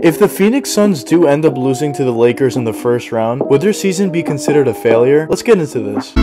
If the Phoenix Suns do end up losing to the Lakers in the first round, would their season be considered a failure? Let's get into this.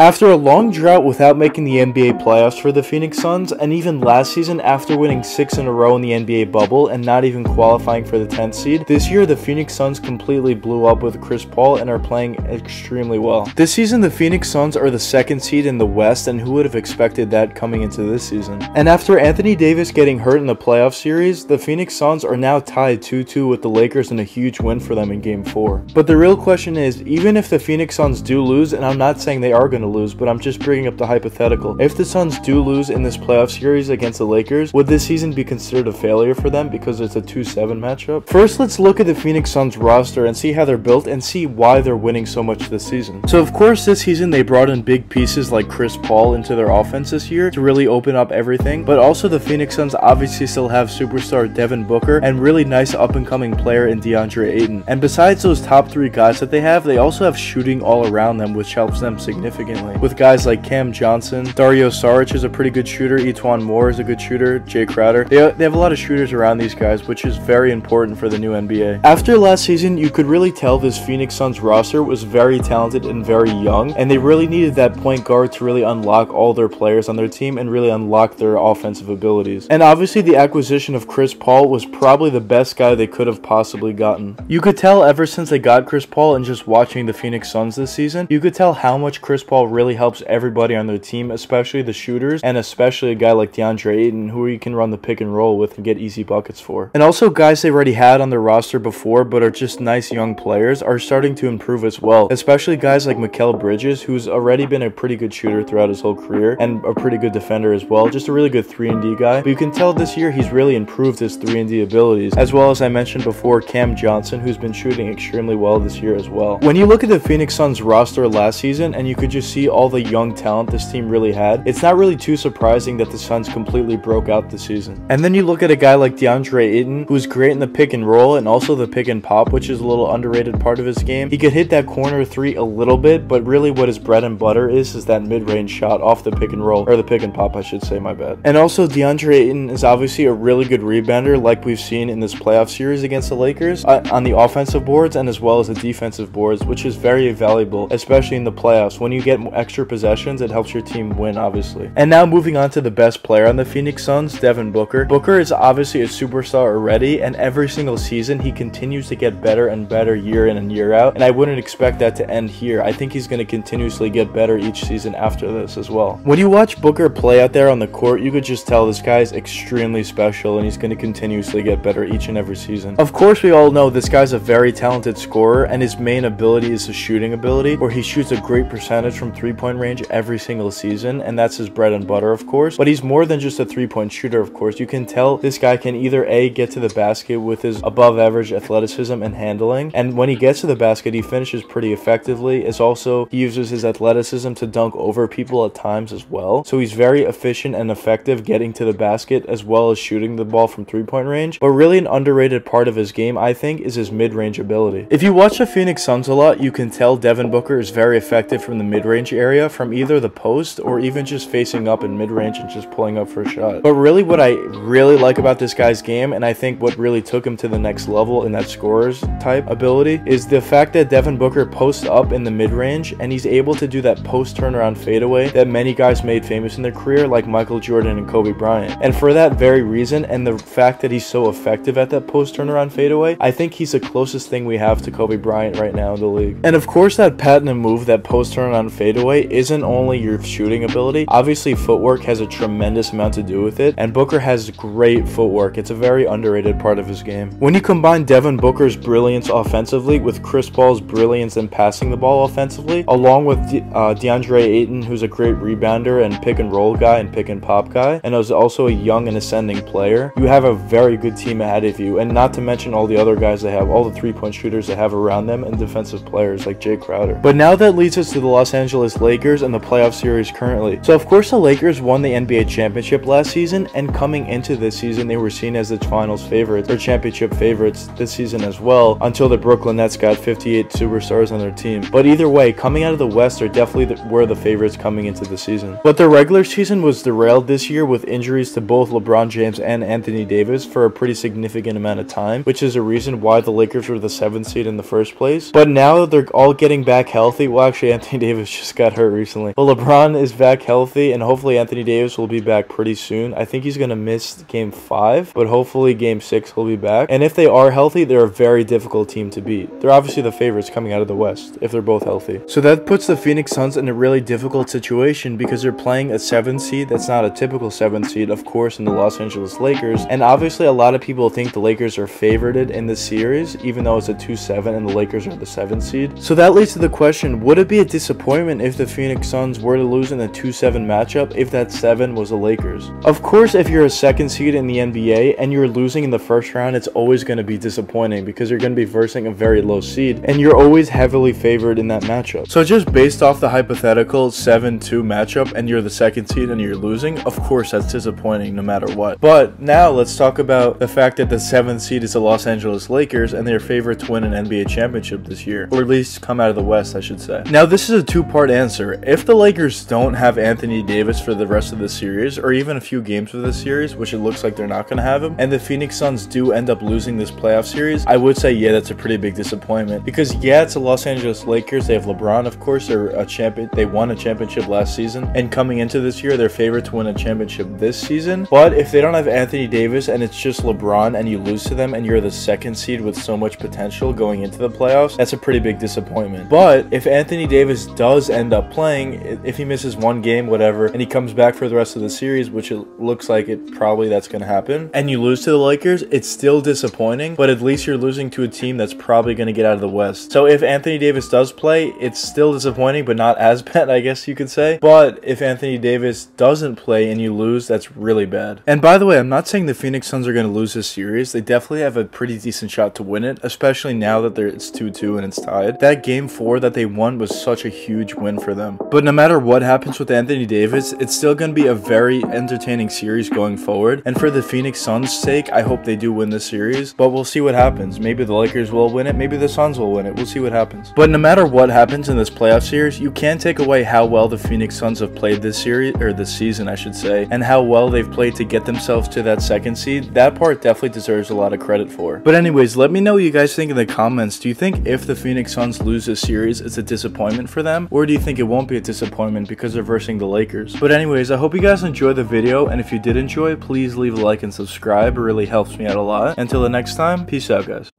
After a long drought without making the NBA playoffs for the Phoenix Suns, and even last season after winning 6 in a row in the NBA bubble and not even qualifying for the 10th seed, this year the Phoenix Suns completely blew up with Chris Paul and are playing extremely well. This season the Phoenix Suns are the 2nd seed in the West, and who would have expected that coming into this season? And after Anthony Davis getting hurt in the playoff series, the Phoenix Suns are now tied 2-2 with the Lakers in a huge win for them in Game 4. But the real question is, even if the Phoenix Suns do lose, and I'm not saying they are going to lose, but I'm just bringing up the hypothetical. If the Suns do lose in this playoff series against the Lakers, would this season be considered a failure for them because it's a 2-7 matchup? First, let's look at the Phoenix Suns roster and see how they're built and see why they're winning so much this season. So of course this season they brought in big pieces like Chris Paul into their offense this year to really open up everything, but also the Phoenix Suns obviously still have superstar Devin Booker and really nice up-and-coming player in DeAndre Ayton. And besides those top 3 guys that they also have shooting all around them, which helps them significantly. With guys like Cam Johnson, Dario Saric is a pretty good shooter, Etuan Moore is a good shooter, Jay Crowder. They have a lot of shooters around these guys, which is very important for the new NBA. After last season, you could really tell this Phoenix Suns roster was very talented and very young, and they really needed that point guard to really unlock all their players on their team and really unlock their offensive abilities. And obviously the acquisition of Chris Paul was probably the best guy they could have possibly gotten. You could tell ever since they got Chris Paul and just watching the Phoenix Suns this season, you could tell how much Chris Paul really helps everybody on their team, especially the shooters, and especially a guy like DeAndre Ayton, who you can run the pick and roll with and get easy buckets for. And also guys they already had on their roster before but are just nice young players are starting to improve as well, especially guys like Mikal Bridges, who's already been a pretty good shooter throughout his whole career and a pretty good defender as well, just a really good 3-and-D guy. But you can tell this year he's really improved his 3-and-D abilities, as well as I mentioned before, Cam Johnson, who's been shooting extremely well this year as well. When you look at the Phoenix Suns roster last season and you could just see all the young talent this team really had, it's not really too surprising that the Suns completely broke out this season. And then you look at a guy like DeAndre Ayton, who's great in the pick and roll and also the pick and pop, which is a little underrated part of his game. He could hit that corner 3 a little bit, but really what his bread and butter is that mid-range shot off the pick and roll, or the pick and pop I should say, my bad. And also DeAndre Ayton is obviously a really good rebounder like we've seen in this playoff series against the Lakers on the offensive boards and as well as the defensive boards, which is very valuable, especially in the playoffs. When you get extra possessions, it helps your team win, obviously. And now moving on to the best player on the Phoenix Suns, Devin Booker. Booker is obviously a superstar already, and every single season he continues to get better and better year in and year out, and I wouldn't expect that to end here. I think he's going to continuously get better each season after this as well. When you watch Booker play out there on the court, you could just tell this guy is extremely special and he's going to continuously get better each and every season. Of course, we all know this guy's a very talented scorer, and his main ability is his shooting ability, where he shoots a great percentage from 3-point range every single season, and that's his bread and butter, of course. But he's more than just a 3-point shooter, of course. You can tell this guy can either A, get to the basket with his above average athleticism and handling, and when he gets to the basket he finishes pretty effectively. It's also, he uses his athleticism to dunk over people at times as well, so he's very efficient and effective getting to the basket as well as shooting the ball from 3-point range. But really an underrated part of his game, I think, is his mid-range ability. If you watch the Phoenix Suns a lot, you can tell Devin Booker is very effective from the mid-range area, from either the post or even just facing up in mid-range and just pulling up for a shot. But really what I really like about this guy's game, and I think what really took him to the next level in that scorer's type ability, is the fact that Devin Booker posts up in the mid-range and he's able to do that post turnaround fadeaway that many guys made famous in their career, like Michael Jordan and Kobe Bryant. And for that very reason, and the fact that he's so effective at that post turnaround fadeaway, I think he's the closest thing we have to Kobe Bryant right now in the league. And of course that patented move, that post turnaround fadeaway, isn't only your shooting ability. Obviously footwork has a tremendous amount to do with it, and Booker has great footwork. It's a very underrated part of his game. When you combine Devin Booker's brilliance offensively with Chris Paul's brilliance in passing the ball offensively, along with DeAndre Ayton, who's a great rebounder and pick and roll guy and pick and pop guy, and is also a young and ascending player, you have a very good team ahead of you. And not to mention all the other guys they have, all the 3-point shooters they have around them, and defensive players like Jay Crowder. But now that leads us to the Los Angeles Angeles Lakers in the playoff series currently. So of course the Lakers won the NBA championship last season, and coming into this season they were seen as the finals favorites or championship favorites this season as well, until the Brooklyn Nets got 58 superstars on their team. But either way, coming out of the West, they're definitely were the favorites coming into the season. But the regular season was derailed this year with injuries to both LeBron James and Anthony Davis for a pretty significant amount of time, which is a reason why the Lakers were the 7th seed in the first place. But now they're all getting back healthy. Well, actually Anthony Davis just got hurt recently. But LeBron is back healthy, and hopefully Anthony Davis will be back pretty soon. I think he's going to miss game 5, but hopefully game 6 he'll be back. And if they are healthy, they're a very difficult team to beat. They're obviously the favorites coming out of the West if they're both healthy. So that puts the Phoenix Suns in a really difficult situation because they're playing a 7th seed that's not a typical 7th seed, of course, in the Los Angeles Lakers. And obviously a lot of people think the Lakers are favorited in this series, even though it's a 2-7 and the Lakers are the 7th seed. So that leads to the question, would it be a disappointment if the Phoenix Suns were to lose in a 2-7 matchup if that 7 was the Lakers? Of course, if you're a 2nd seed in the NBA and you're losing in the first round, it's always going to be disappointing because you're going to be versing a very low seed and you're always heavily favored in that matchup. So just based off the hypothetical 7-2 matchup and you're the 2nd seed and you're losing, of course that's disappointing no matter what. But now let's talk about the fact that the 7th seed is the Los Angeles Lakers and they're favored to win an NBA championship this year, or at least come out of the West, I should say. Now this is a two-part answer. If the Lakers don't have Anthony Davis for the rest of the series, or even a few games of this series, which it looks like they're not going to have him, and the Phoenix Suns do end up losing this playoff series, I would say yeah, that's a pretty big disappointment, because yeah, it's the Los Angeles Lakers. They have LeBron, of course. They're a champion. They won a championship last season, and coming into this year they're favored to win a championship this season. But if they don't have Anthony Davis and it's just LeBron and you lose to them and you're the 2nd seed with so much potential going into the playoffs, that's a pretty big disappointment. But if Anthony Davis does end up playing, if he misses one game, whatever, and he comes back for the rest of the series, which it looks like that's going to happen, and you lose to the Lakers, it's still disappointing, but at least you're losing to a team that's probably going to get out of the West. So if Anthony Davis does play, it's still disappointing, but not as bad, I guess you could say. But if Anthony Davis doesn't play and you lose, that's really bad. And by the way, I'm not saying the Phoenix Suns are going to lose this series. They definitely have a pretty decent shot to win it, especially now that it's 2-2 and it's tied. That game 4 that they won was such a huge win for them. But no matter what happens with Anthony Davis, it's still going to be a very entertaining series going forward. And for the Phoenix Suns' sake, I hope they do win the series, but we'll see what happens. Maybe the Lakers will win it, maybe the Suns will win it. We'll see what happens. But no matter what happens in this playoff series, you can't take away how well the Phoenix Suns have played this series, or this season I should say, and how well they've played to get themselves to that 2nd seed. That part definitely deserves a lot of credit for. But anyways, let me know what you guys think in the comments. Do you think if the Phoenix Suns lose this series, it's a disappointment for them? Or do you think it won't be a disappointment because they're versing the Lakers? But anyways, I hope you guys enjoyed the video, and if you did enjoy, please leave a like and subscribe. It really helps me out a lot. Until the next time, peace out, guys.